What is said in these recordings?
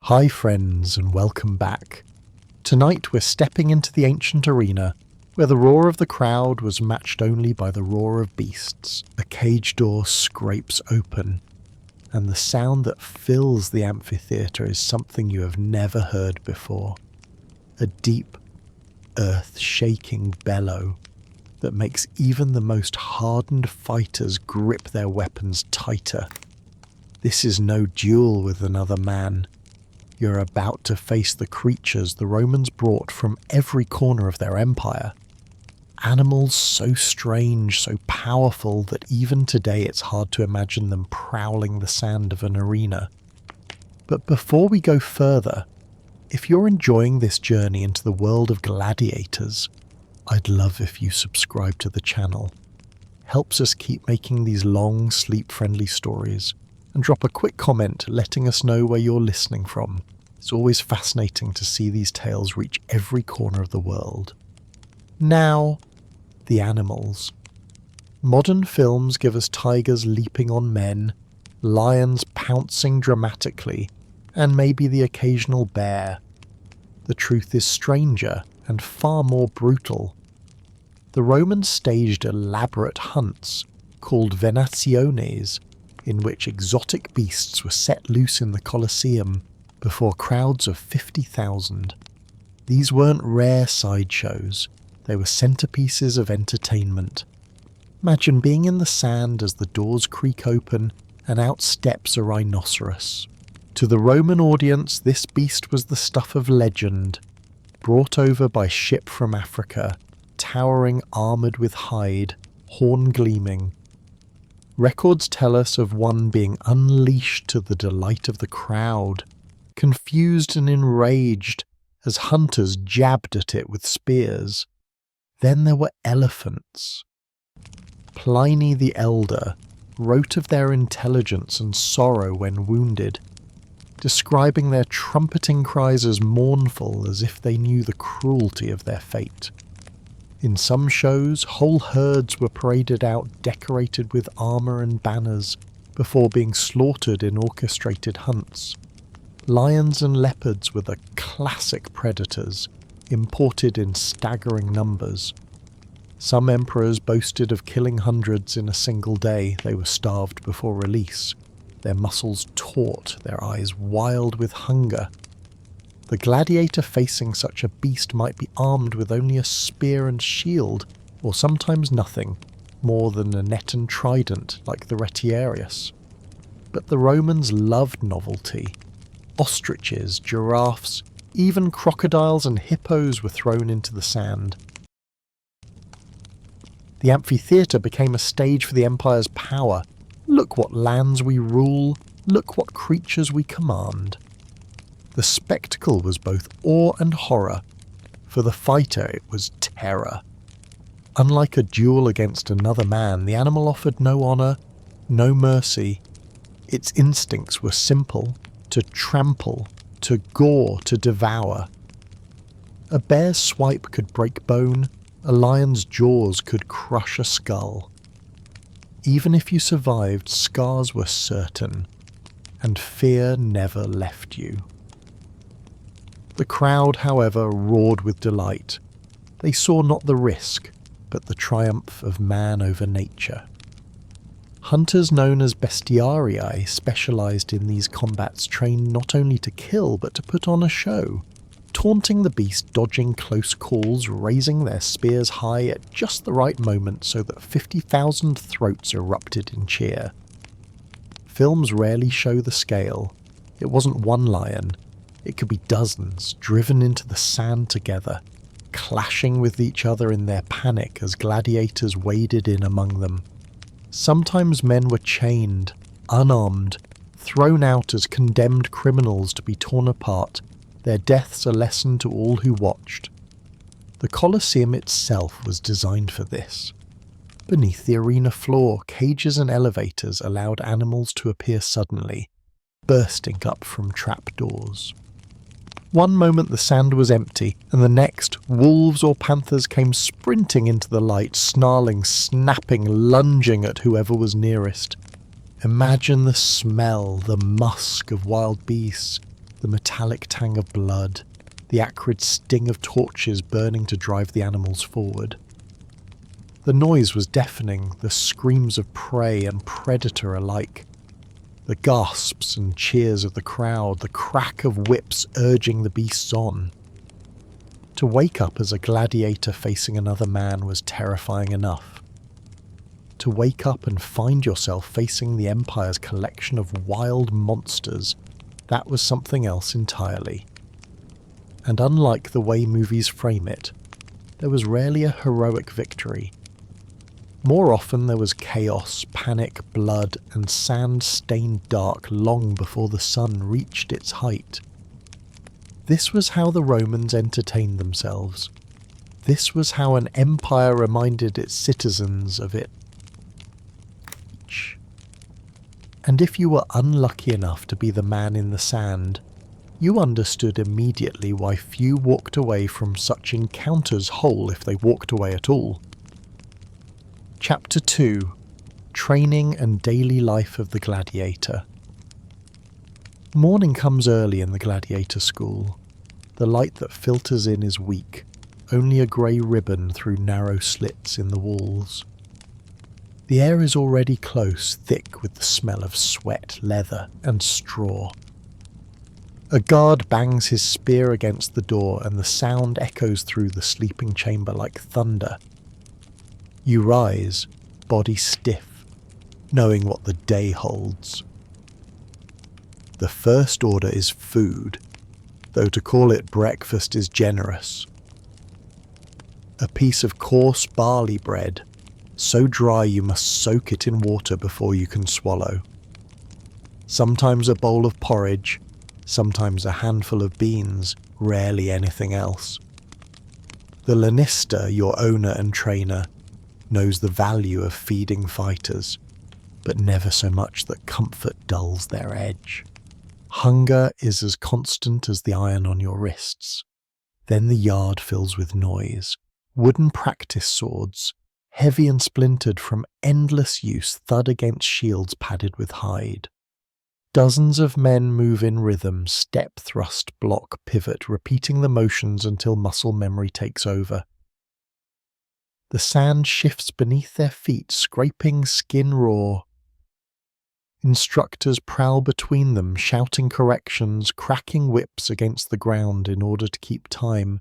Hi friends and welcome back. Tonight we're stepping into the ancient arena where the roar of the crowd was matched only by the roar of beasts. A cage door scrapes open and the sound that fills the amphitheatre is something you have never heard before. A deep, earth-shaking bellow that makes even the most hardened fighters grip their weapons tighter. This is no duel with another man. You're about to face the creatures the Romans brought from every corner of their empire. Animals so strange, so powerful that even today it's hard to imagine them prowling the sand of an arena. But before we go further, if you're enjoying this journey into the world of Gladiators, I'd love if you subscribe to the channel. Helps us keep making these long, sleep-friendly stories. And drop a quick comment letting us know where you're listening from. It's always fascinating to see these tales reach every corner of the world. Now, the animals. Modern films give us tigers leaping on men, lions pouncing dramatically, and maybe the occasional bear. The truth is stranger and far more brutal. The Romans staged elaborate hunts called venationes, in which exotic beasts were set loose in the Colosseum before crowds of 50,000. These weren't rare sideshows, they were centerpieces of entertainment. Imagine being in the sand as the doors creak open and out steps a rhinoceros. To the Roman audience, this beast was the stuff of legend, brought over by ship from Africa, towering armoured with hide, horn gleaming. Records tell us of one being unleashed to the delight of the crowd, confused and enraged as hunters jabbed at it with spears. Then there were elephants. Pliny the Elder wrote of their intelligence and sorrow when wounded, describing their trumpeting cries as mournful as if they knew the cruelty of their fate. In some shows, whole herds were paraded out decorated with armour and banners before being slaughtered in orchestrated hunts. Lions and leopards were the classic predators, imported in staggering numbers. Some emperors boasted of killing hundreds in a single day. They were starved before release, their muscles taut, their eyes wild with hunger. The gladiator facing such a beast might be armed with only a spear and shield, or sometimes nothing more than a net and trident like the retiarius. But the Romans loved novelty. Ostriches, giraffes, even crocodiles and hippos were thrown into the sand. The amphitheatre became a stage for the empire's power. Look what lands we rule, look what creatures we command. The spectacle was both awe and horror. For the fighter it was terror. Unlike a duel against another man, the animal offered no honour, no mercy. Its instincts were simple: to trample, to gore, to devour. A bear's swipe could break bone, a lion's jaws could crush a skull. Even if you survived, scars were certain, and fear never left you. The crowd, however, roared with delight. They saw not the risk, but the triumph of man over nature. Hunters known as bestiarii specialised in these combats, trained not only to kill but to put on a show, taunting the beast, dodging close calls, raising their spears high at just the right moment so that 50,000 throats erupted in cheer. Films rarely show the scale. It wasn't one lion. It could be dozens, driven into the sand together, clashing with each other in their panic as gladiators waded in among them. Sometimes men were chained, unarmed, thrown out as condemned criminals to be torn apart, their deaths a lesson to all who watched. The Colosseum itself was designed for this. Beneath the arena floor, cages and elevators allowed animals to appear suddenly, bursting up from trapdoors. One moment the sand was empty, and the next, wolves or panthers came sprinting into the light, snarling, snapping, lunging at whoever was nearest. Imagine the smell, the musk of wild beasts, the metallic tang of blood, the acrid sting of torches burning to drive the animals forward. The noise was deafening, the screams of prey and predator alike, the gasps and cheers of the crowd, the crack of whips urging the beasts on. To wake up as a gladiator facing another man was terrifying enough. To wake up and find yourself facing the Empire's collection of wild monsters, that was something else entirely. And unlike the way movies frame it, there was rarely a heroic victory. More often there was chaos, panic, blood, and sand stained dark long before the sun reached its height. This was how the Romans entertained themselves. This was how an empire reminded its citizens of it. And if you were unlucky enough to be the man in the sand, you understood immediately why few walked away from such encounters whole if they walked away at all. Chapter 2: Training and Daily Life of the Gladiator. Morning comes early in the gladiator school. The light that filters in is weak, only a grey ribbon through narrow slits in the walls. The air is already close, thick with the smell of sweat, leather, and straw. A guard bangs his spear against the door and the sound echoes through the sleeping chamber like thunder. You rise, body stiff, knowing what the day holds. The first order is food, though to call it breakfast is generous. A piece of coarse barley bread, so dry you must soak it in water before you can swallow. Sometimes a bowl of porridge, sometimes a handful of beans, rarely anything else. The lanista, your owner and trainer, knows the value of feeding fighters, but never so much that comfort dulls their edge. Hunger is as constant as the iron on your wrists. Then the yard fills with noise. Wooden practice swords, heavy and splintered from endless use, thud against shields padded with hide. Dozens of men move in rhythm, step, thrust, block, pivot, repeating the motions until muscle memory takes over. The sand shifts beneath their feet, scraping skin raw. Instructors prowl between them, shouting corrections, cracking whips against the ground in order to keep time.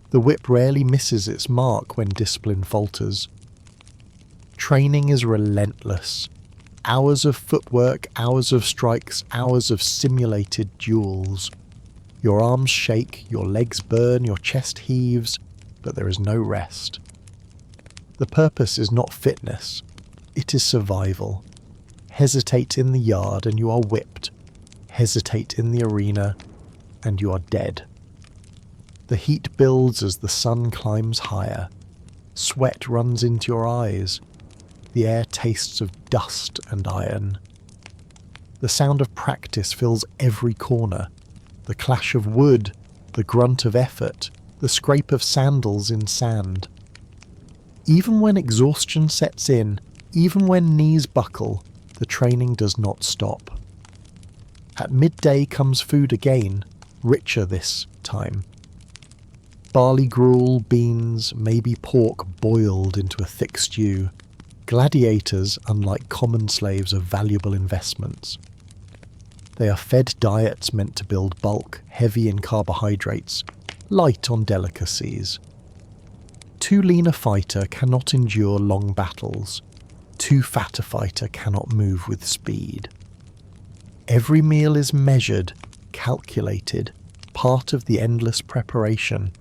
The whip rarely misses its mark when discipline falters. Training is relentless. Hours of footwork, hours of strikes, hours of simulated duels. Your arms shake, your legs burn, your chest heaves, but there is no rest. The purpose is not fitness, it is survival. Hesitate in the yard and you are whipped. Hesitate in the arena and you are dead. The heat builds as the sun climbs higher. Sweat runs into your eyes. The air tastes of dust and iron. The sound of practice fills every corner. The clash of wood, the grunt of effort, the scrape of sandals in sand. Even when exhaustion sets in, even when knees buckle, the training does not stop. At midday comes food again, richer this time. Barley gruel, beans, maybe pork boiled into a thick stew. Gladiators, unlike common slaves, are valuable investments. They are fed diets meant to build bulk, heavy in carbohydrates, light on delicacies. Too lean a fighter cannot endure long battles. Too fat a fighter cannot move with speed. Every meal is measured, calculated, part of the endless preparation.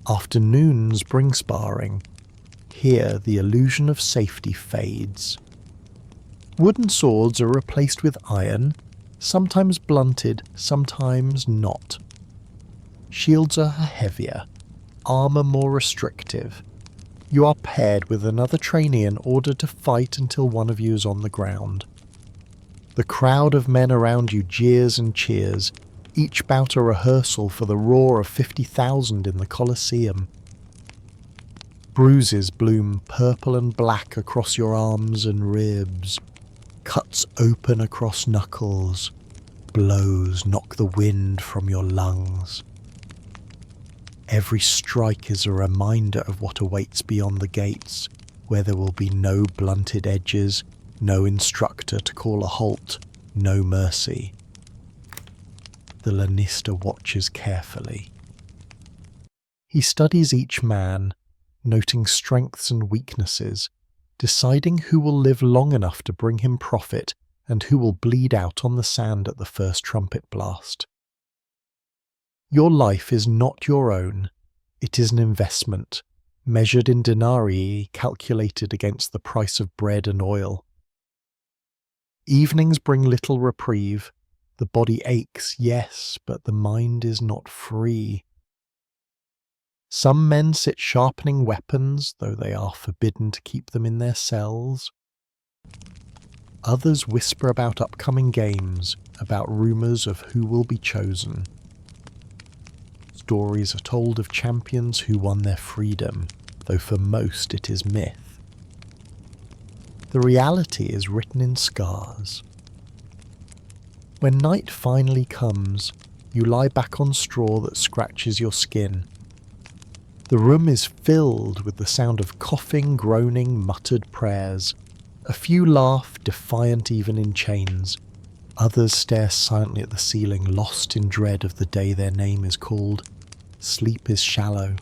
Afternoons bring sparring. Here the illusion of safety fades. Wooden swords are replaced with iron, sometimes blunted, sometimes not. Shields are heavier, armour more restrictive. You are paired with another trainee in order to fight until one of you is on the ground. The crowd of men around you jeers and cheers, each bout a rehearsal for the roar of 50,000 in the Colosseum. Bruises bloom purple and black across your arms and ribs, cuts open across knuckles. blows knock the wind from your lungs. Every strike is a reminder of what awaits beyond the gates, where there will be no blunted edges, no instructor to call a halt, no mercy. The Lannister watches carefully. He studies each man, noting strengths and weaknesses, deciding who will live long enough to bring him profit and who will bleed out on the sand at the first trumpet blast. Your life is not your own, it is an investment, measured in denarii calculated against the price of bread and oil. Evenings bring little reprieve. The body aches, yes, but the mind is not free. Some men sit sharpening weapons, though they are forbidden to keep them in their cells. Others whisper about upcoming games, about rumours of who will be chosen. Stories are told of champions who won their freedom, though for most it is myth. The reality is written in scars. When night finally comes, you lie back on straw that scratches your skin. The room is filled with the sound of coughing, groaning, muttered prayers. A few laugh, defiant even in chains. Others stare silently at the ceiling, lost in dread of the day their name is called. Sleep is shallow.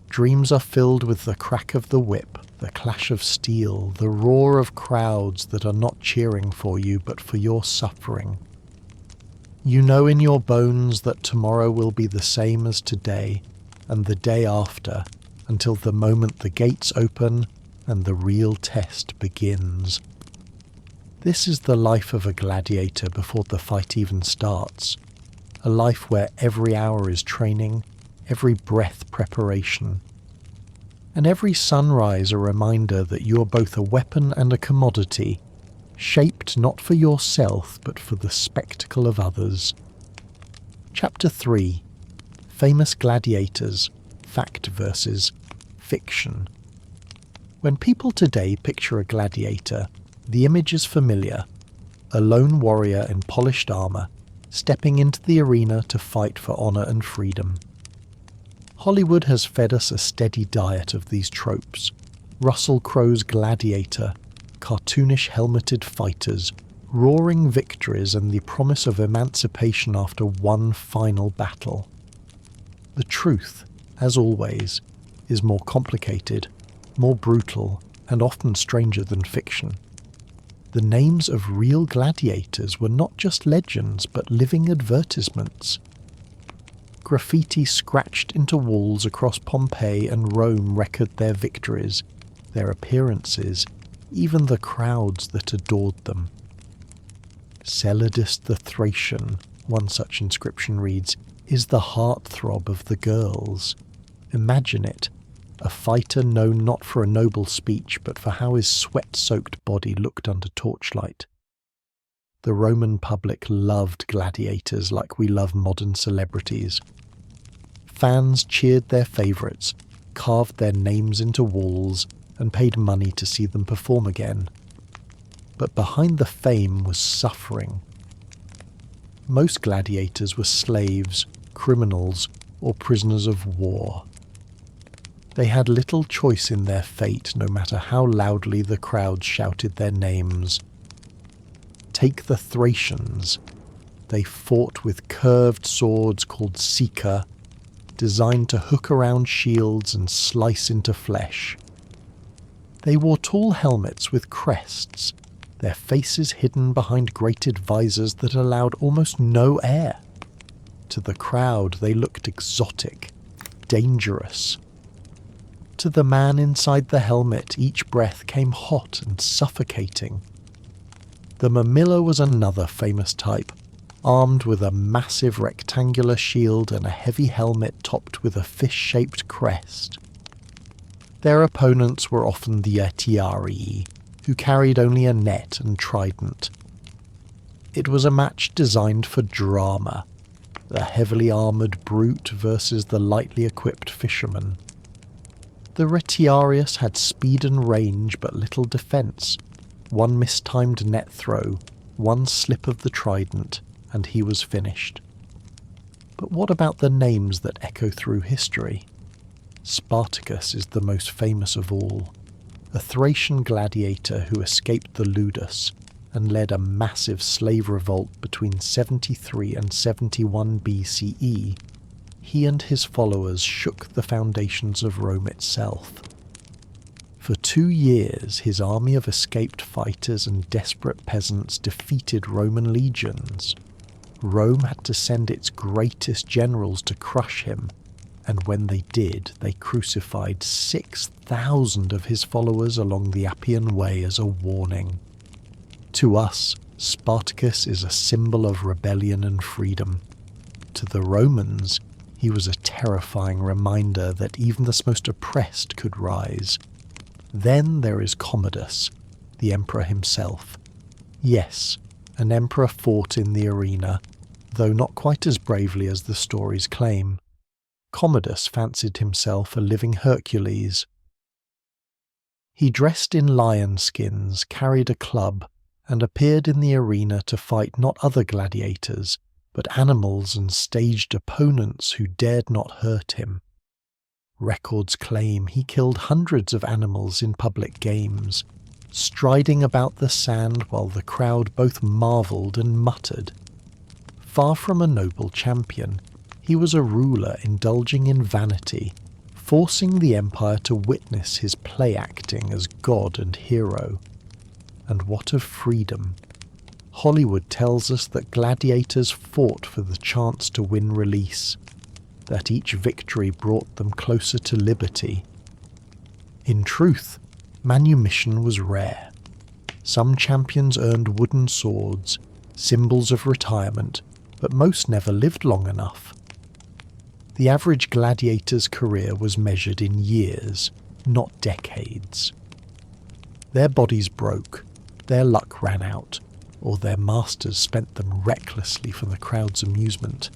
Dreams are filled with the crack of the whip, the clash of steel, the roar of crowds that are not cheering for you but for your suffering. You know in your bones that tomorrow will be the same as today, and the day after, until the moment the gates open and the real test begins. This is the life of a gladiator before the fight even starts, a life where every hour is training, every breath preparation, and every sunrise a reminder that you are both a weapon and a commodity, shaped not for yourself but for the spectacle of others. Chapter 3. Famous Gladiators, Fact versus Fiction. When people today picture a gladiator, the image is familiar, a lone warrior in polished armour, stepping into the arena to fight for honour and freedom. Hollywood has fed us a steady diet of these tropes. Russell Crowe's Gladiator, cartoonish helmeted fighters, roaring victories and the promise of emancipation after one final battle. The truth, as always, is more complicated, more brutal, and often stranger than fiction. The names of real gladiators were not just legends but living advertisements. Graffiti scratched into walls across Pompeii and Rome record their victories, their appearances, even the crowds that adored them. Celadus the Thracian, one such inscription reads, is the heartthrob of the girls. Imagine it, a fighter known not for a noble speech but for how his sweat-soaked body looked under torchlight. The Roman public loved gladiators like we love modern celebrities. Fans cheered their favourites, carved their names into walls, and paid money to see them perform again. But behind the fame was suffering. Most gladiators were slaves, criminals, or prisoners of war. They had little choice in their fate, no matter how loudly the crowd shouted their names. Take the Thracians. They fought with curved swords called sika, designed to hook around shields and slice into flesh. They wore tall helmets with crests, their faces hidden behind grated visors that allowed almost no air. To the crowd they looked exotic, dangerous. To the man inside the helmet, each breath came hot and suffocating. The Mamilla was another famous type, armed with a massive rectangular shield and a heavy helmet topped with a fish-shaped crest. Their opponents were often the Etiarii, who carried only a net and trident. It was a match designed for drama, the heavily armoured brute versus the lightly equipped fisherman. The Retiarius had speed and range but little defence. One mistimed net throw, One slip of the trident, and he was finished. But what about the names that echo through history? Spartacus is the most famous of all, a Thracian gladiator who escaped the Ludus and led a massive slave revolt between 73 and 71 BCE. He and his followers shook the foundations of Rome itself. For 2 years, his army of escaped fighters and desperate peasants defeated Roman legions. Rome had to send its greatest generals to crush him, and when they did, they crucified 6,000 of his followers along the Appian Way as a warning. To us, Spartacus is a symbol of rebellion and freedom. To the Romans, he was a terrifying reminder that even the most oppressed could rise. Then there is Commodus, the emperor himself. Yes, an emperor fought in the arena, though not quite as bravely as the stories claim. Commodus fancied himself a living Hercules. He dressed in lion skins, carried a club, and appeared in the arena to fight not other gladiators, but animals and staged opponents who dared not hurt him. Records claim he killed hundreds of animals in public games, striding about the sand while the crowd both marvelled and muttered. Far from a noble champion, he was a ruler indulging in vanity, forcing the empire to witness his play acting as god and hero. And what of freedom? Hollywood tells us that gladiators fought for the chance to win release, that each victory brought them closer to liberty. In truth, manumission was rare. Some champions earned wooden swords, symbols of retirement, but most never lived long enough. The average gladiator's career was measured in years, not decades. Their bodies broke, their luck ran out, or their masters spent them recklessly for the crowd's amusement.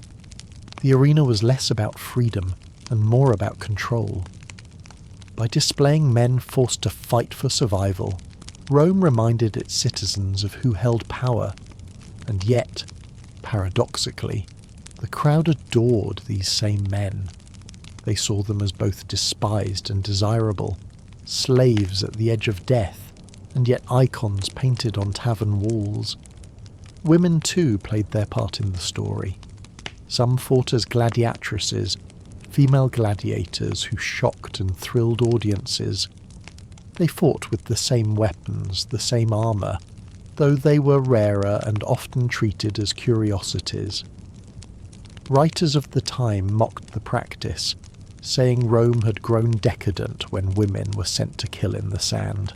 The arena was less about freedom and more about control. By displaying men forced to fight for survival, Rome reminded its citizens of who held power, and yet, paradoxically, the crowd adored these same men. They saw them as both despised and desirable, slaves at the edge of death, and yet icons painted on tavern walls. Women too played their part in the story. Some fought as gladiatresses, female gladiators who shocked and thrilled audiences. They fought with the same weapons, the same armour, though they were rarer and often treated as curiosities. Writers of the time mocked the practice, saying Rome had grown decadent when women were sent to kill in the sand.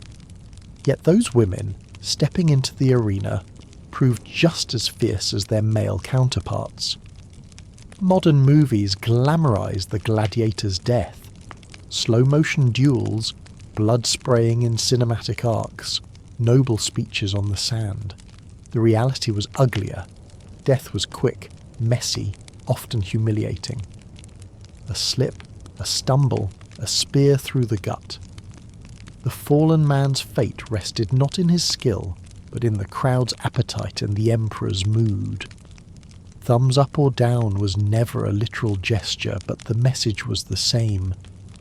Yet those women, stepping into the arena, proved just as fierce as their male counterparts. Modern movies glamorize the gladiator's death. Slow-motion duels, blood spraying in cinematic arcs, noble speeches on the sand. The reality was uglier. Death was quick, messy, often humiliating. A slip, a stumble, a spear through the gut. The fallen man's fate rested not in his skill, but in the crowd's appetite and the emperor's mood. Thumbs up or down was never a literal gesture, but the message was the same.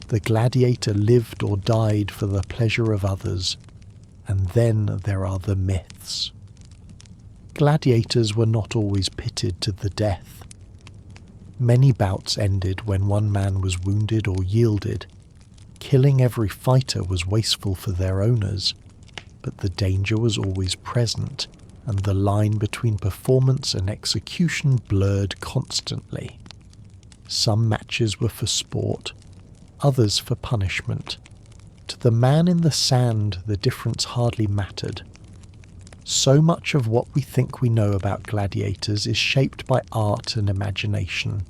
The gladiator lived or died for the pleasure of others. And then there are the myths. Gladiators were not always pitted to the death. Many bouts ended when one man was wounded or yielded. Killing every fighter was wasteful for their owners, but the danger was always present, and the line between performance and execution blurred constantly. Some matches were for sport, others for punishment. To the man in the sand, the difference hardly mattered. So much of what we think we know about gladiators is shaped by art and imagination.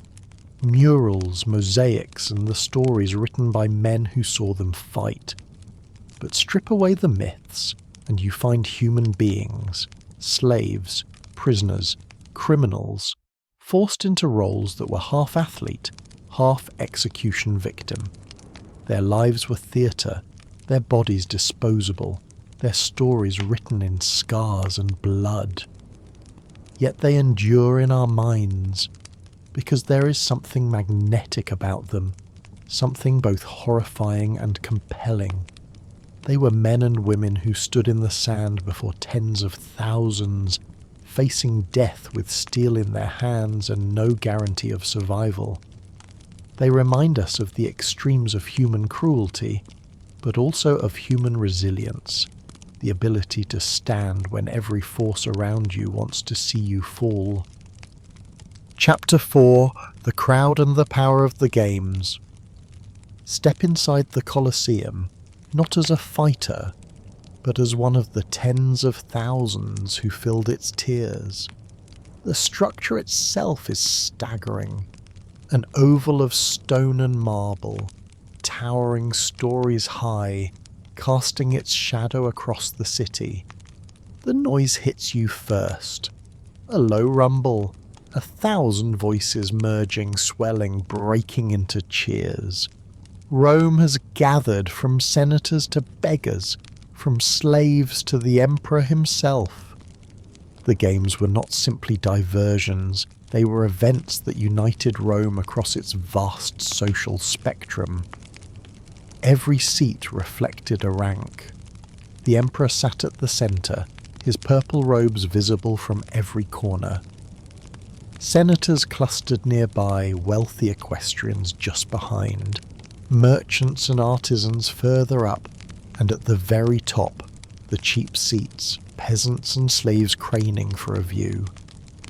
Murals, mosaics, and the stories written by men who saw them fight. But strip away the myths, and you find human beings, slaves, prisoners, criminals, forced into roles that were half athlete, half execution victim. Their lives were theatre, their bodies disposable, their stories written in scars and blood. yet they endure in our minds, because there is something magnetic about them, something both horrifying and compelling. They were men and women who stood in the sand before tens of thousands, facing death with steel in their hands and no guarantee of survival. They remind us of the extremes of human cruelty, but also of human resilience, the ability to stand when every force around you wants to see you fall. Chapter 4: The Crowd and the Power of the Games. Step inside the Colosseum, not as a fighter, but as one of the tens of thousands who filled its tiers. The structure itself is staggering. An oval of stone and marble, towering stories high, casting its shadow across the city. The noise hits you first. A low rumble, 1,000 voices merging, swelling, breaking into cheers. Rome has gathered, from senators to beggars, from slaves to the emperor himself. The games were not simply diversions, they were events that united Rome across its vast social spectrum. Every seat reflected a rank. The emperor sat at the centre, his purple robes visible from every corner. Senators clustered nearby, wealthy equestrians just behind, merchants and artisans further up, and at the very top, the cheap seats, peasants and slaves craning for a view.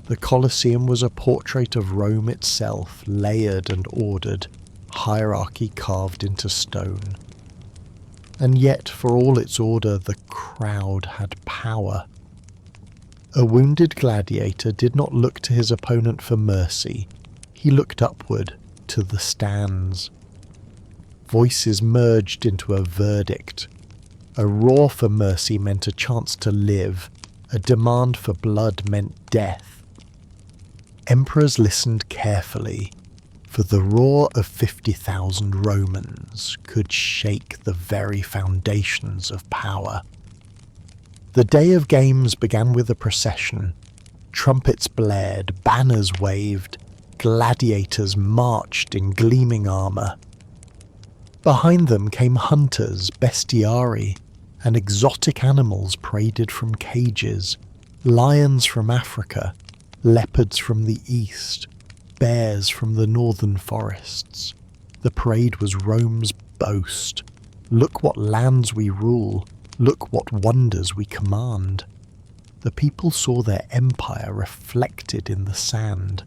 The Colosseum was a portrait of Rome itself, layered and ordered, hierarchy carved into stone. And yet, for all its order, the crowd had power. A wounded gladiator did not look to his opponent for mercy. He looked upward, to the stands. Voices merged into a verdict. A roar for mercy meant a chance to live. A demand for blood meant death. Emperors listened carefully, for the roar of 50,000 Romans could shake the very foundations of power. The day of games began with a procession. Trumpets blared, banners waved, gladiators marched in gleaming armour. Behind them came hunters, bestiari, and exotic animals paraded from cages, lions from Africa, leopards from the east, bears from the northern forests. The parade was Rome's boast. Look what lands we rule, look what wonders we command. The people saw their empire reflected in the sand.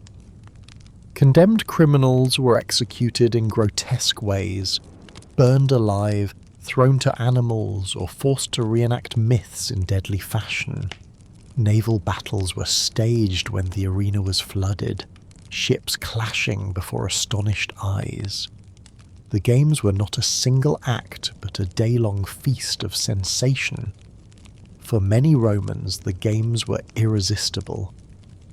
Condemned criminals were executed in grotesque ways, burned alive, thrown to animals, or forced to reenact myths in deadly fashion. Naval battles were staged when the arena was flooded, ships clashing before astonished eyes. The games were not a single act, but a day-long feast of sensation. For many Romans, the games were irresistible.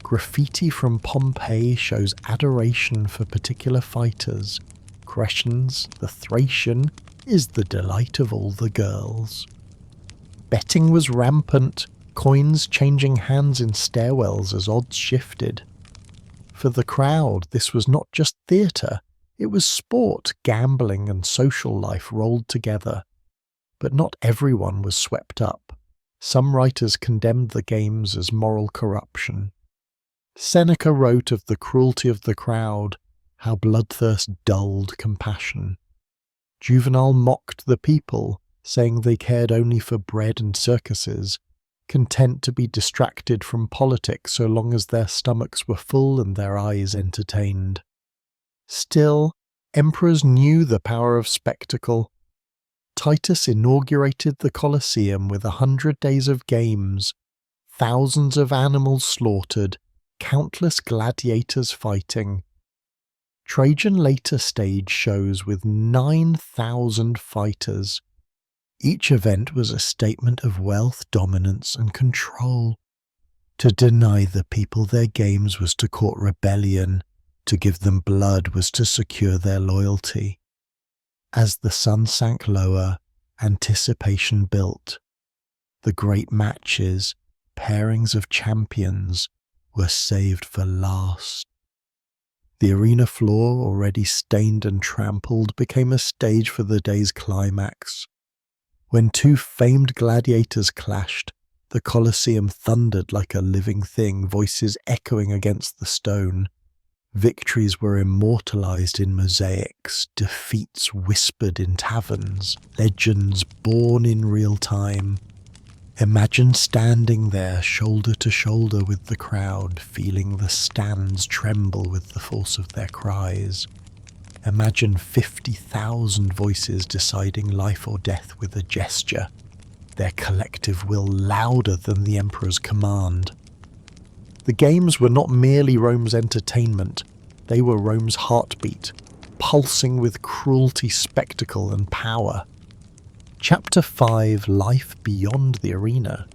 Graffiti from Pompeii shows adoration for particular fighters. Crescens, the Thracian, is the delight of all the girls. Betting was rampant, coins changing hands in stairwells as odds shifted. For the crowd, this was not just theatre, it was sport, gambling and social life rolled together. But not everyone was swept up. Some writers condemned the games as moral corruption. Seneca wrote of the cruelty of the crowd, how bloodthirst dulled compassion. Juvenal mocked the people, saying they cared only for bread and circuses, content to be distracted from politics so long as their stomachs were full and their eyes entertained. Still, emperors knew the power of spectacle. Titus inaugurated the Colosseum with 100 days of games, thousands of animals slaughtered, countless gladiators fighting. Trajan later staged shows with 9,000 fighters. Each event was a statement of wealth, dominance, and control. To deny the people their games was to court rebellion, to give them blood was to secure their loyalty. As the sun sank lower, anticipation built. The great matches, pairings of champions, were saved for last. The arena floor, already stained and trampled, became a stage for the day's climax. When two famed gladiators clashed, the Colosseum thundered like a living thing, voices echoing against the stone. Victories were immortalized in mosaics, defeats whispered in taverns, legends born in real time. Imagine standing there shoulder to shoulder with the crowd, feeling the stands tremble with the force of their cries. Imagine 50,000 voices deciding life or death with a gesture, their collective will louder than the emperor's command. The games were not merely Rome's entertainment, they were Rome's heartbeat, pulsing with cruelty, spectacle and power. Chapter 5: Life Beyond the Arena.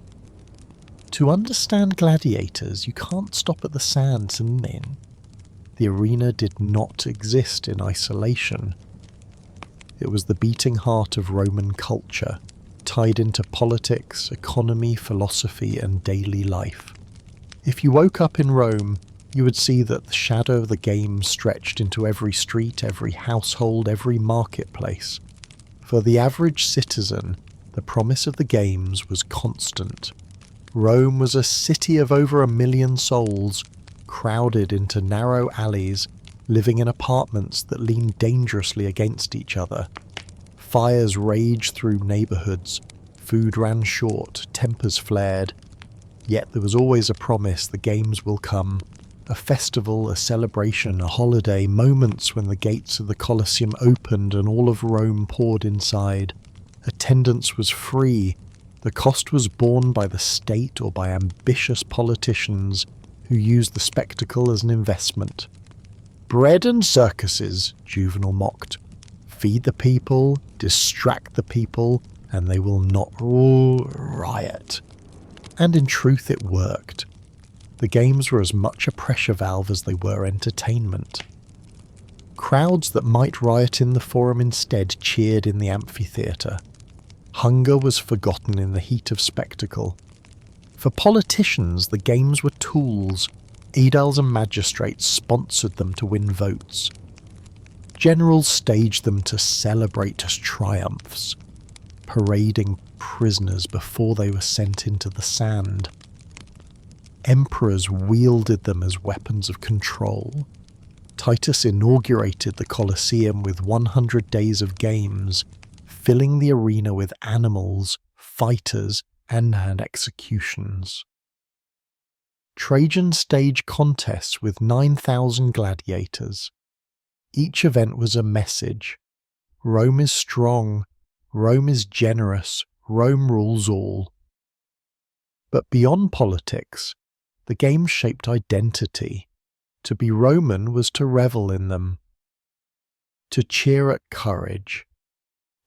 To understand gladiators, you can't stop at the sands and men. The arena did not exist in isolation. It was the beating heart of Roman culture, tied into politics, economy, philosophy, and daily life. If you woke up in Rome, you would see that the shadow of the games stretched into every street, every household, every marketplace. For the average citizen, the promise of the games was constant. Rome was a city of over 1 million souls, crowded into narrow alleys, living in apartments that leaned dangerously against each other. Fires raged through neighborhoods, food ran short, tempers flared. Yet there was always a promise: the games will come. A festival, a celebration, a holiday, moments when the gates of the Colosseum opened and all of Rome poured inside. Attendance was free. The cost was borne by the state or by ambitious politicians who used the spectacle as an investment. Bread and circuses, Juvenal mocked. Feed the people, distract the people, and they will not riot. And in truth it worked. The games were as much a pressure valve as they were entertainment. Crowds that might riot in the forum instead cheered in the amphitheatre. Hunger was forgotten in the heat of spectacle. For politicians, the games were tools. Aediles and magistrates sponsored them to win votes. Generals staged them to celebrate as triumphs, parading prisoners before they were sent into the sand. Emperors wielded them as weapons of control. Titus inaugurated the Colosseum with 100 days of games, filling the arena with animals, fighters, and executions. Trajan staged contests with 9,000 gladiators. Each event was a message. Rome is strong, Rome is generous, Rome rules all. But beyond politics, the games shaped identity. To be Roman was to revel in them, to cheer at courage,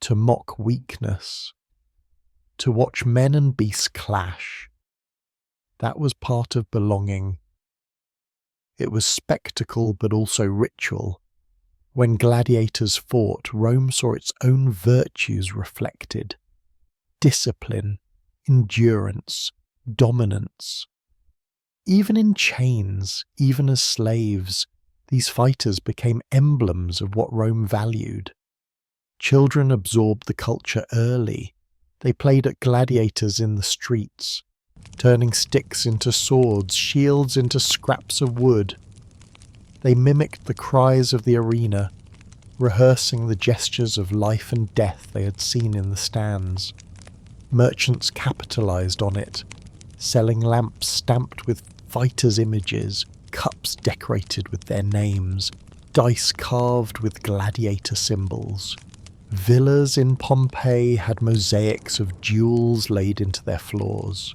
to mock weakness, to watch men and beasts clash. That was part of belonging. It was spectacle but also ritual. When gladiators fought, Rome saw its own virtues reflected: discipline, endurance, dominance. Even in chains, even as slaves, these fighters became emblems of what Rome valued. Children absorbed the culture early. They played at gladiators in the streets, turning sticks into swords, shields into scraps of wood. They mimicked the cries of the arena, rehearsing the gestures of life and death they had seen in the stands. Merchants capitalized on it, selling lamps stamped with fighters' images, cups decorated with their names, dice carved with gladiator symbols. Villas in Pompeii had mosaics of jewels laid into their floors.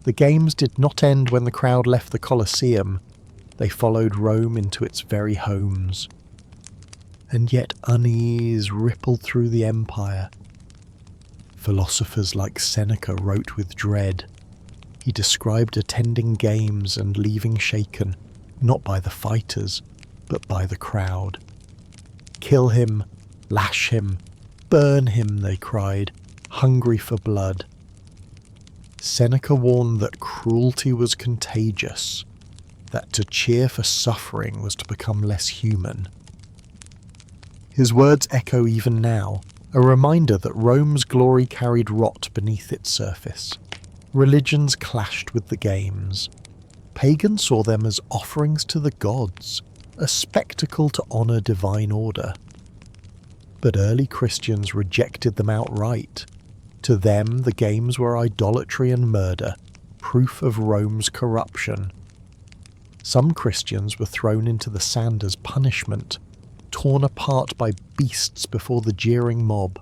The games did not end when the crowd left the Colosseum. They followed Rome into its very homes. And yet unease rippled through the empire. Philosophers like Seneca wrote with dread. He described attending games and leaving shaken, not by the fighters, but by the crowd. Kill him, lash him, burn him, they cried, hungry for blood. Seneca warned that cruelty was contagious, that to cheer for suffering was to become less human. His words echo even now, a reminder that Rome's glory carried rot beneath its surface. Religions clashed with the games. Pagans saw them as offerings to the gods, a spectacle to honour divine order. But early Christians rejected them outright. To them, the games were idolatry and murder, proof of Rome's corruption. Some Christians were thrown into the sand as punishment, torn apart by beasts before the jeering mob.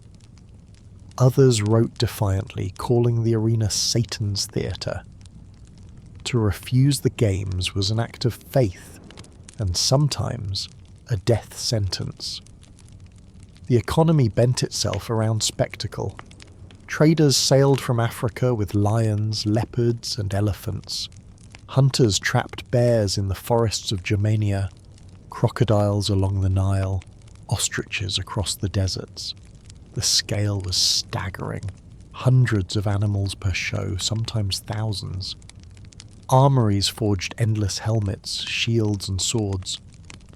Others wrote defiantly, calling the arena Satan's theatre. To refuse the games was an act of faith, and sometimes a death sentence. The economy bent itself around spectacle. Traders sailed from Africa with lions, leopards, and elephants. Hunters trapped bears in the forests of Germania, crocodiles along the Nile, ostriches across the deserts. The scale was staggering. Hundreds of animals per show, sometimes thousands. Armories forged endless helmets, shields, and swords.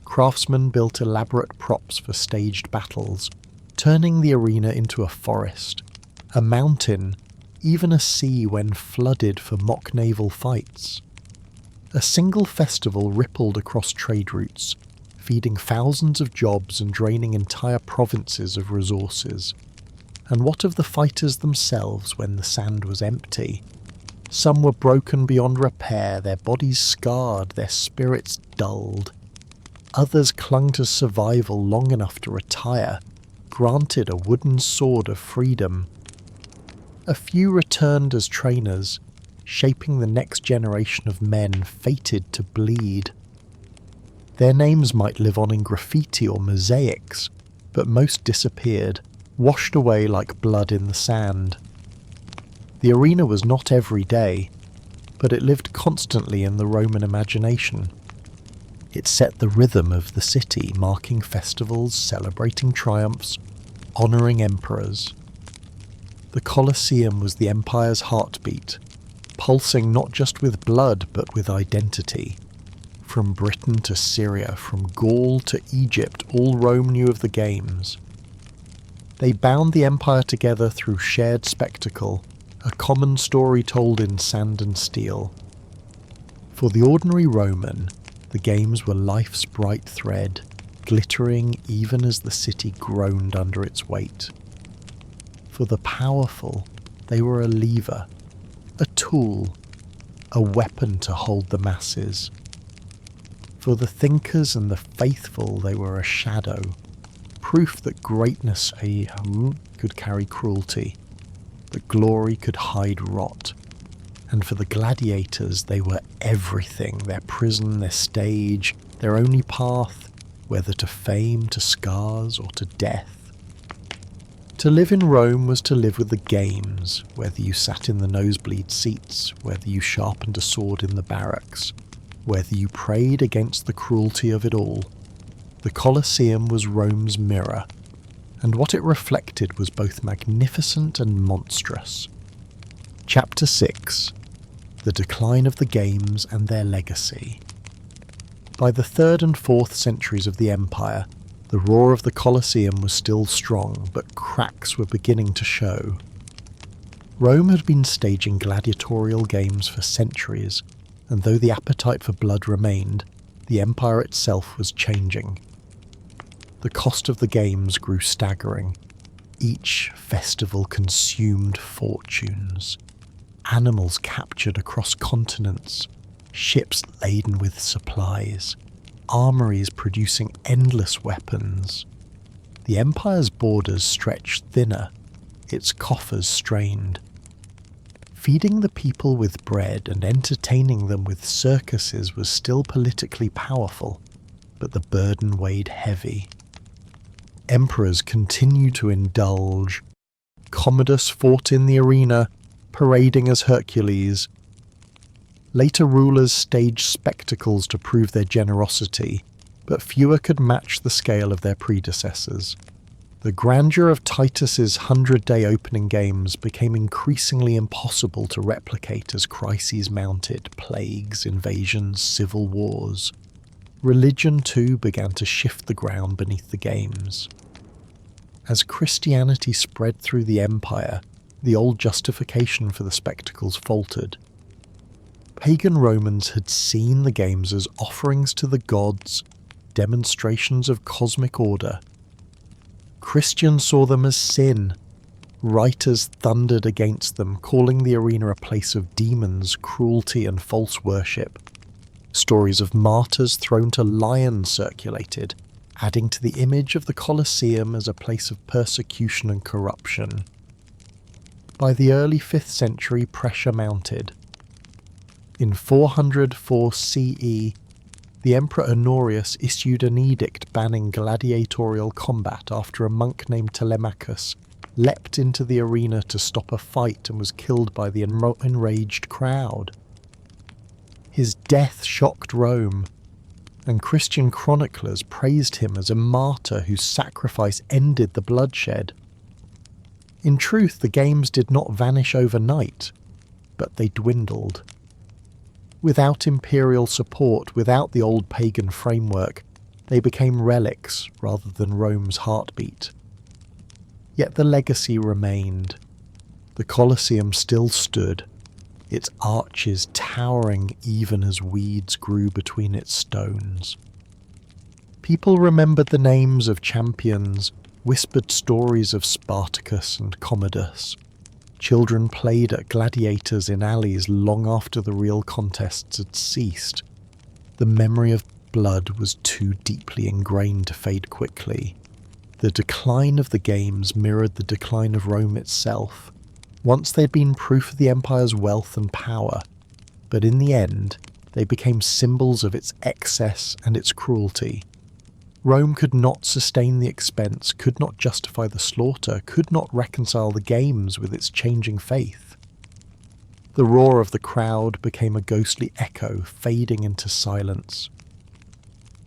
Craftsmen built elaborate props for staged battles, turning the arena into a forest, a mountain, even a sea when flooded for mock naval fights. A single festival rippled across trade routes, feeding thousands of jobs and draining entire provinces of resources. And what of the fighters themselves when the sand was empty? Some were broken beyond repair, their bodies scarred, their spirits dulled. Others clung to survival long enough to retire, granted a wooden sword of freedom. A few returned as trainers, shaping the next generation of men fated to bleed. Their names might live on in graffiti or mosaics, but most disappeared, washed away like blood in the sand. The arena was not every day, but it lived constantly in the Roman imagination. It set the rhythm of the city, marking festivals, celebrating triumphs, honouring emperors. The Colosseum was the empire's heartbeat, pulsing not just with blood but with identity. From Britain to Syria, from Gaul to Egypt, all Rome knew of the games. They bound the empire together through shared spectacle, a common story told in sand and steel. For the ordinary Roman, the games were life's bright thread, glittering even as the city groaned under its weight. For the powerful, they were a lever, a tool, a weapon to hold the masses. For the thinkers and the faithful, they were a shadow, proof that greatness could carry cruelty, that glory could hide rot. And for the gladiators, they were everything, their prison, their stage, their only path, whether to fame, to scars, or to death. To live in Rome was to live with the games, whether you sat in the nosebleed seats, whether you sharpened a sword in the barracks, whether you prayed against the cruelty of it all. The Colosseum was Rome's mirror, and what it reflected was both magnificent and monstrous. Chapter 6: The Decline of the Games and Their Legacy. By the 3rd and 4th centuries of the Empire, the roar of the Colosseum was still strong, but cracks were beginning to show. Rome had been staging gladiatorial games for centuries, and though the appetite for blood remained, the empire itself was changing. The cost of the games grew staggering. Each festival consumed fortunes. Animals captured across continents, ships laden with supplies, armories producing endless weapons. The empire's borders stretched thinner, its coffers strained. Feeding the people with bread and entertaining them with circuses was still politically powerful, but the burden weighed heavy. Emperors continued to indulge. Commodus fought in the arena, parading as Hercules. Later rulers staged spectacles to prove their generosity, but fewer could match the scale of their predecessors. The grandeur of Titus's 100-day opening games became increasingly impossible to replicate as crises mounted, plagues, invasions, civil wars. Religion too began to shift the ground beneath the games. As Christianity spread through the empire, the old justification for the spectacles faltered. Pagan Romans had seen the games as offerings to the gods, demonstrations of cosmic order. Christians saw them as sin. Writers thundered against them, calling the arena a place of demons, cruelty, and false worship. Stories of martyrs thrown to lions circulated, adding to the image of the Colosseum as a place of persecution and corruption. By the early 5th century, pressure mounted. In 404 CE, the Emperor Honorius issued an edict banning gladiatorial combat after a monk named Telemachus leapt into the arena to stop a fight and was killed by the enraged crowd. His death shocked Rome, and Christian chroniclers praised him as a martyr whose sacrifice ended the bloodshed. In truth, the games did not vanish overnight, but they dwindled. Without imperial support, without the old pagan framework, they became relics rather than Rome's heartbeat. Yet the legacy remained. The Colosseum still stood, its arches towering even as weeds grew between its stones. People remembered the names of champions, whispered stories of Spartacus and Commodus. Children played at gladiators in alleys long after the real contests had ceased. The memory of blood was too deeply ingrained to fade quickly. The decline of the games mirrored the decline of Rome itself. Once they'd been proof of the empire's wealth and power, but in the end, they became symbols of its excess and its cruelty. Rome could not sustain the expense, could not justify the slaughter, could not reconcile the games with its changing faith. The roar of the crowd became a ghostly echo, fading into silence.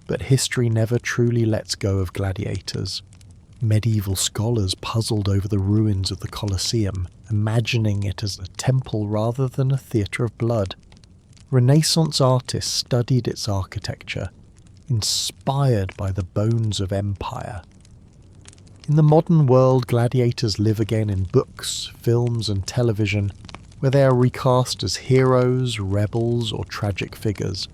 But history never truly lets go of gladiators. Medieval scholars puzzled over the ruins of the Colosseum, imagining it as a temple rather than a theatre of blood. Renaissance artists studied its architecture, inspired by the bones of empire. In the modern world, gladiators live again in books, films, and television, where they are recast as heroes, rebels, or tragic figures.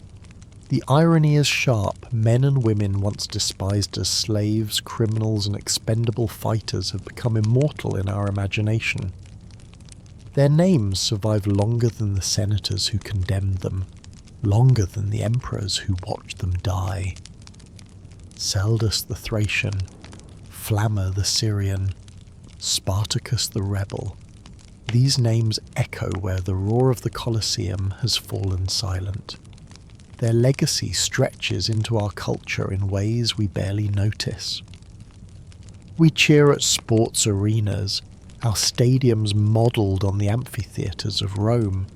The irony is sharp. Men and women once despised as slaves, criminals, and expendable fighters have become immortal in our imagination. Their names survive longer than the senators who condemned them, longer than the emperors who watched them die. Celdus the Thracian, Flamma the Syrian, Spartacus the rebel. These names echo where the roar of the Colosseum has fallen silent. Their legacy stretches into our culture in ways we barely notice. We cheer at sports arenas, our stadiums modelled on the amphitheatres of Rome.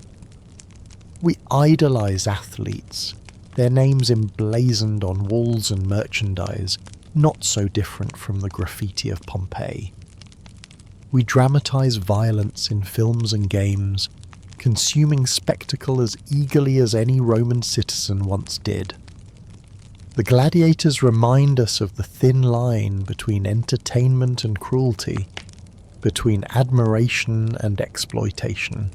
We idolise athletes, their names emblazoned on walls and merchandise, not so different from the graffiti of Pompeii. We dramatise violence in films and games, consuming spectacle as eagerly as any Roman citizen once did. The gladiators remind us of the thin line between entertainment and cruelty, between admiration and exploitation.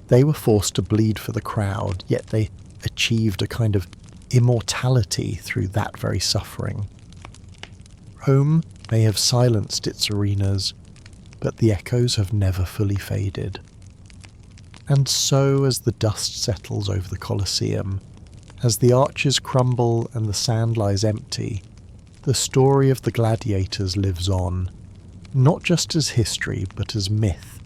They were forced to bleed for the crowd, yet they achieved a kind of immortality through that very suffering. Rome may have silenced its arenas, but the echoes have never fully faded. And so, as the dust settles over the Colosseum, as the arches crumble and the sand lies empty, the story of the gladiators lives on, not just as history, but as myth,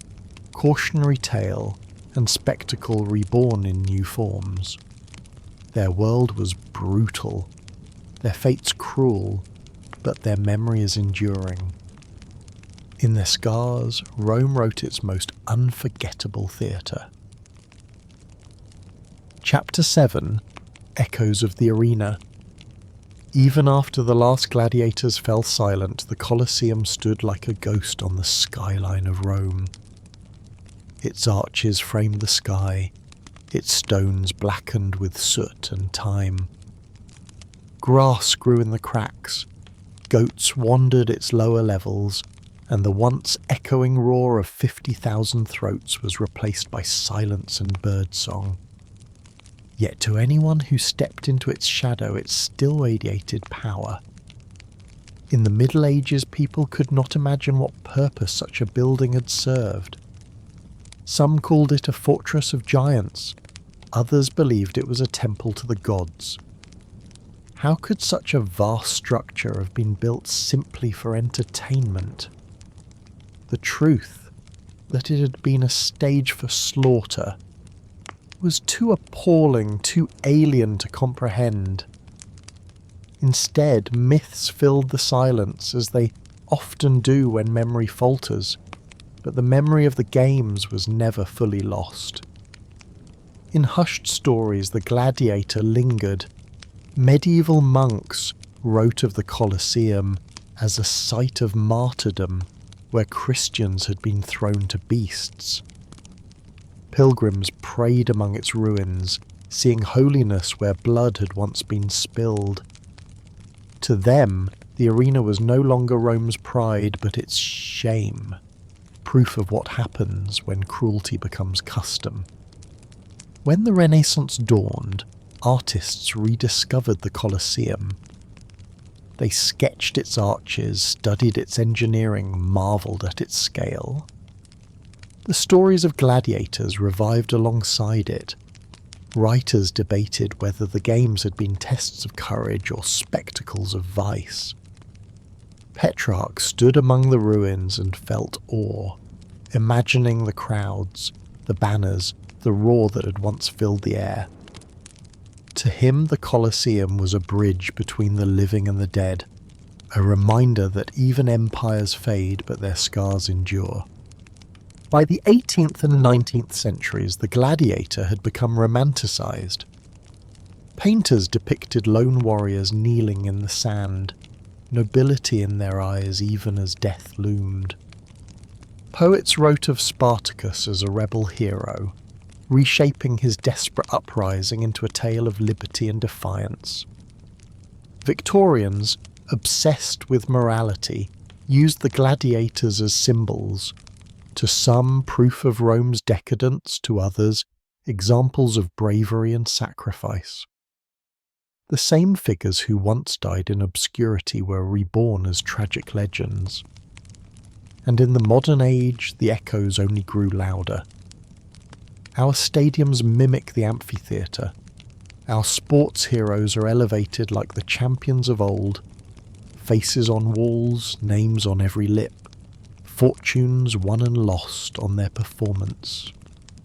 cautionary tale, and spectacle reborn in new forms. Their world was brutal, their fates cruel, but their memory is enduring. In their scars, Rome wrote its most unforgettable theatre. Chapter 7, Echoes of the Arena. Even after the last gladiators fell silent, the Colosseum stood like a ghost on the skyline of Rome. Its arches framed the sky, its stones blackened with soot and time. Grass grew in the cracks, goats wandered its lower levels, and the once echoing roar of 50,000 throats was replaced by silence and birdsong. Yet to anyone who stepped into its shadow, it still radiated power. In the Middle Ages, people could not imagine what purpose such a building had served. Some called it a fortress of giants, others believed it was a temple to the gods. How could such a vast structure have been built simply for entertainment? The truth, that it had been a stage for slaughter, was too appalling, too alien to comprehend. Instead, myths filled the silence, as they often do when memory falters, but the memory of the games was never fully lost. In hushed stories, the gladiator lingered. Medieval monks wrote of the Colosseum as a site of martyrdom, where Christians had been thrown to beasts. Pilgrims prayed among its ruins, seeing holiness where blood had once been spilled. To them, the arena was no longer Rome's pride, but its shame, proof of what happens when cruelty becomes custom. When the Renaissance dawned, artists rediscovered the Colosseum. They sketched its arches, studied its engineering, marvelled at its scale. The stories of gladiators revived alongside it. Writers debated whether the games had been tests of courage or spectacles of vice. Petrarch stood among the ruins and felt awe, imagining the crowds, the banners, the roar that had once filled the air. To him, the Colosseum was a bridge between the living and the dead, a reminder that even empires fade but their scars endure. By the 18th and 19th centuries, the gladiator had become romanticised. Painters depicted lone warriors kneeling in the sand, nobility in their eyes even as death loomed. Poets wrote of Spartacus as a rebel hero, reshaping his desperate uprising into a tale of liberty and defiance. Victorians, obsessed with morality, used the gladiators as symbols, to some proof of Rome's decadence, to others examples of bravery and sacrifice. The same figures who once died in obscurity were reborn as tragic legends. And in the modern age, the echoes only grew louder. Our stadiums mimic the amphitheatre. Our sports heroes are elevated like the champions of old. Faces on walls, names on every lip. Fortunes won and lost on their performance.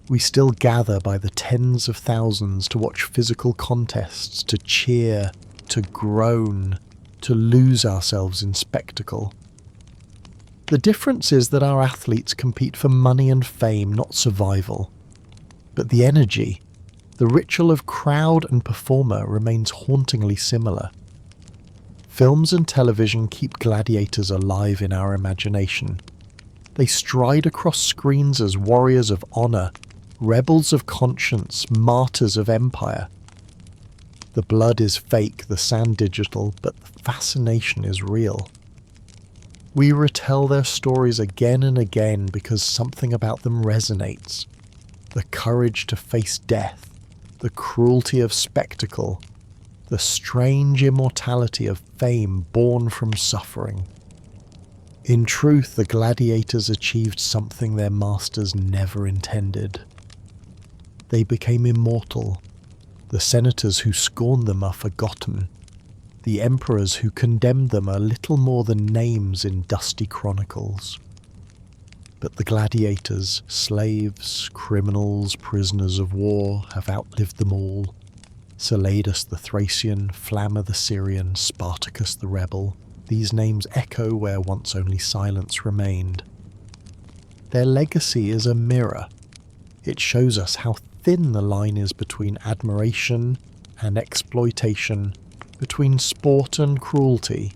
We still gather by the tens of thousands to watch physical contests, to cheer, to groan, to lose ourselves in spectacle. The difference is that our athletes compete for money and fame, not survival. But the energy, the ritual of crowd and performer remains hauntingly similar. Films and television keep gladiators alive in our imagination. They stride across screens as warriors of honour, rebels of conscience, martyrs of empire. The blood is fake, the sand digital, but the fascination is real. We retell their stories again and again because something about them resonates. The courage to face death, the cruelty of spectacle, the strange immortality of fame born from suffering. In truth, the gladiators achieved something their masters never intended. They became immortal. The senators who scorned them are forgotten. The emperors who condemned them are little more than names in dusty chronicles. But the gladiators, slaves, criminals, prisoners of war, have outlived them all. Saladus the Thracian, Flamma the Syrian, Spartacus the rebel. These names echo where once only silence remained. Their legacy is a mirror. It shows us how thin the line is between admiration and exploitation, between sport and cruelty.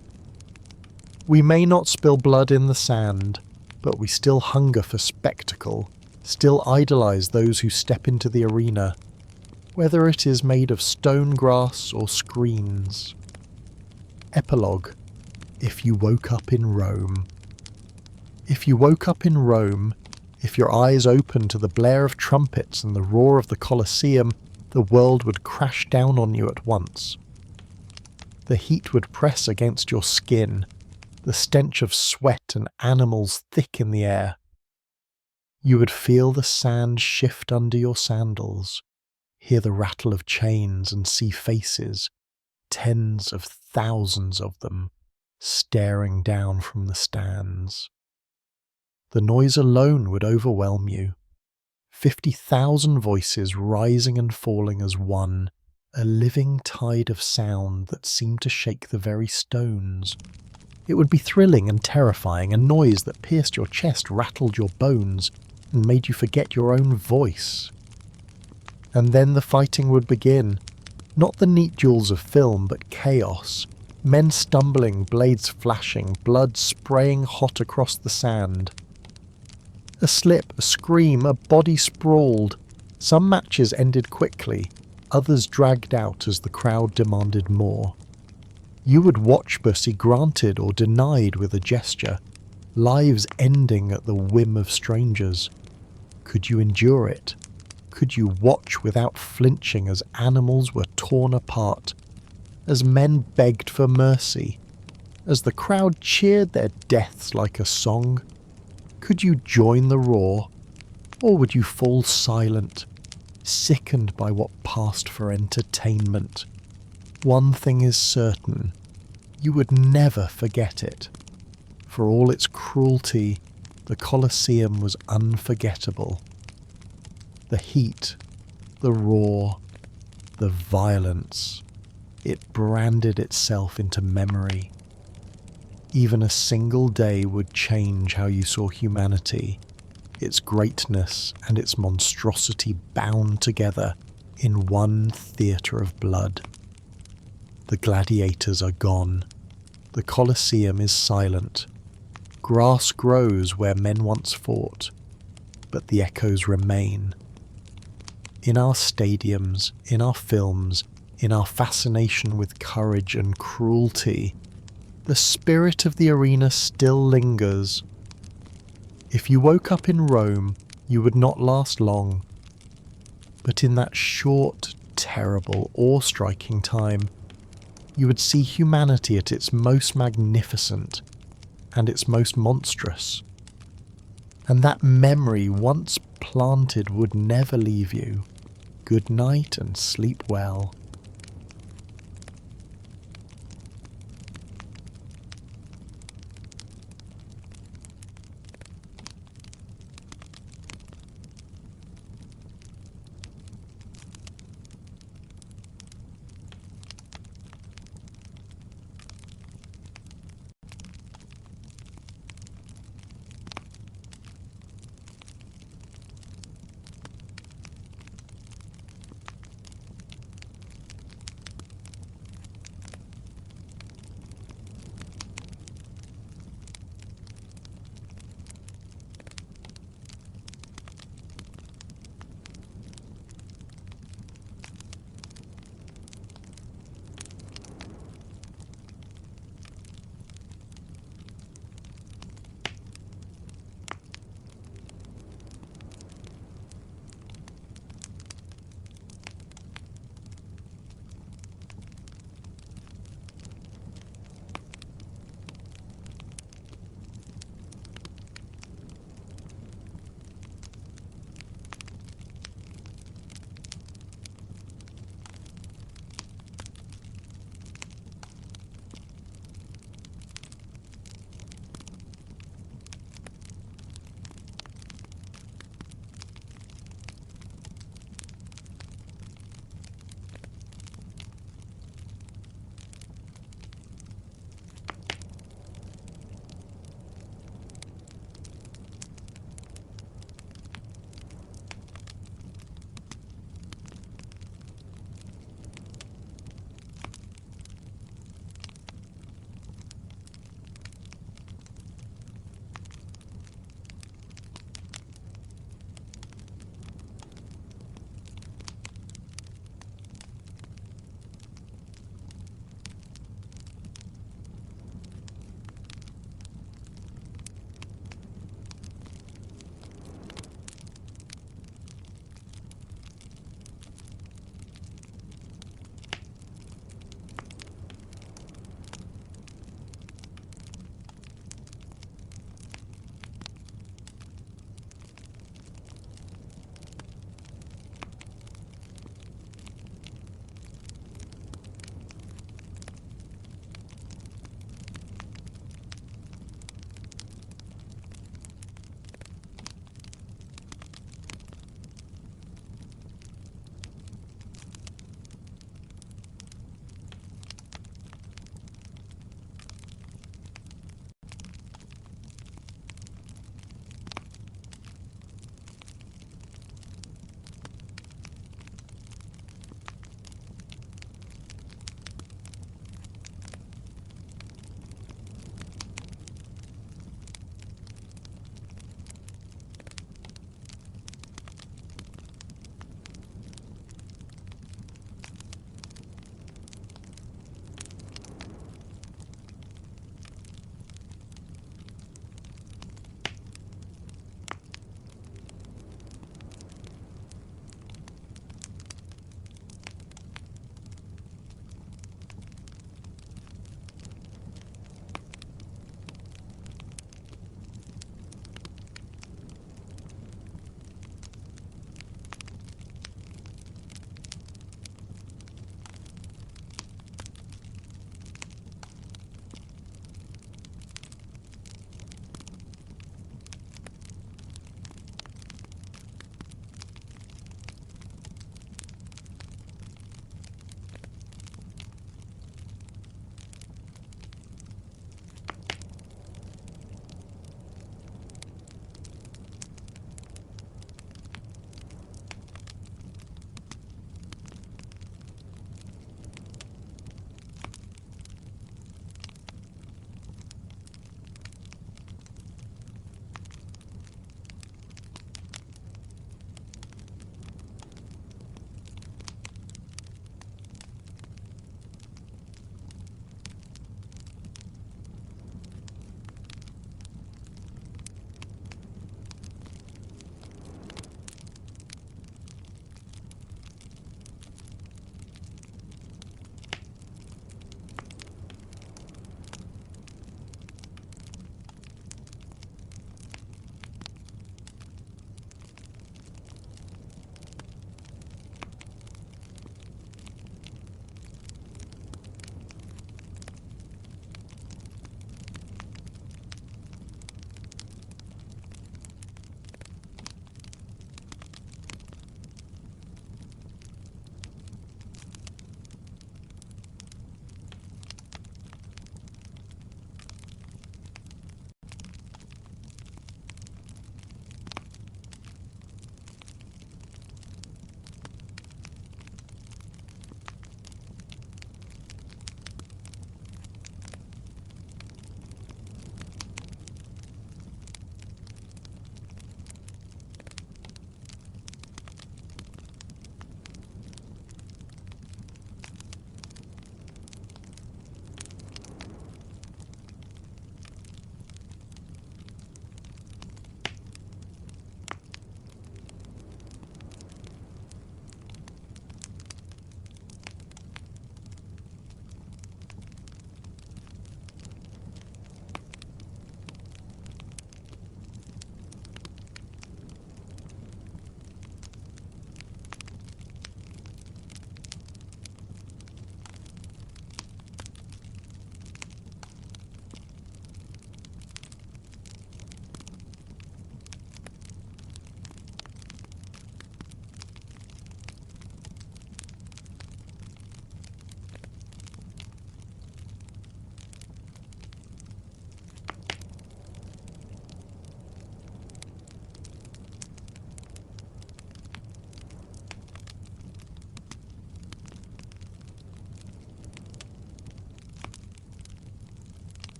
We may not spill blood in the sand, but we still hunger for spectacle, still idolize those who step into the arena, whether it is made of stone grass or screens. Epilogue: if you woke up in Rome. If you woke up in Rome, if your eyes opened to the blare of trumpets and the roar of the Colosseum, the world would crash down on you at once. The heat would press against your skin, the stench of sweat and animals thick in the air. You would feel the sand shift under your sandals, hear the rattle of chains and see faces, tens of thousands of them, staring down from the stands. The noise alone would overwhelm you. 50,000 voices rising and falling as one, a living tide of sound that seemed to shake the very stones. It would be thrilling and terrifying, a noise that pierced your chest, rattled your bones, and made you forget your own voice. And then the fighting would begin. Not the neat duels of film, but chaos. Men stumbling, blades flashing, blood spraying hot across the sand. A slip, a scream, a body sprawled. Some matches ended quickly, others dragged out as the crowd demanded more. You would watch mercy granted or denied with a gesture, lives ending at the whim of strangers. Could you endure it? Could you watch without flinching as animals were torn apart, as men begged for mercy, as the crowd cheered their deaths like a song? Could you join the roar, or would you fall silent, sickened by what passed for entertainment? One thing is certain, you would never forget it. For all its cruelty, the Colosseum was unforgettable. The heat, the roar, the violence, it branded itself into memory. Even a single day would change how you saw humanity, its greatness and its monstrosity bound together in one theatre of blood. The gladiators are gone. The Colosseum is silent. Grass grows where men once fought, but the echoes remain. In our stadiums, in our films, in our fascination with courage and cruelty, the spirit of the arena still lingers. If you woke up in Rome, you would not last long. But in that short, terrible, awe-striking time, you would see humanity at its most magnificent and its most monstrous. And that memory, once planted, would never leave you. Good night and sleep well.